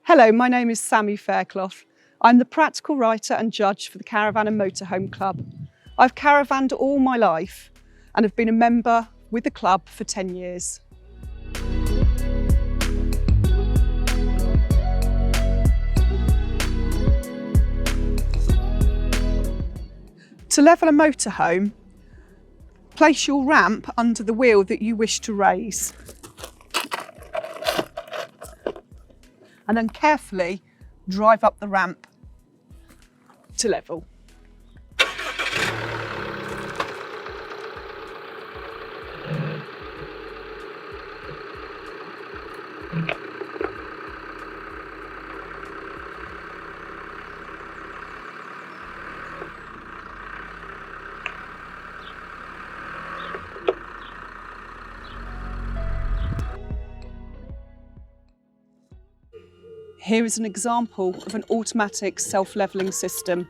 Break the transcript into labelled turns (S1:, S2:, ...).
S1: Hello, my name is Sammy Faircloth. I'm the practical writer and judge for the Caravan and Motorhome Club. I've caravanned all my life and have been a member with the club for 10 years. To level a motorhome, place your ramp under the wheel that you wish to raise. And then carefully drive up the ramp to level. Here is an example of an automatic self-levelling system.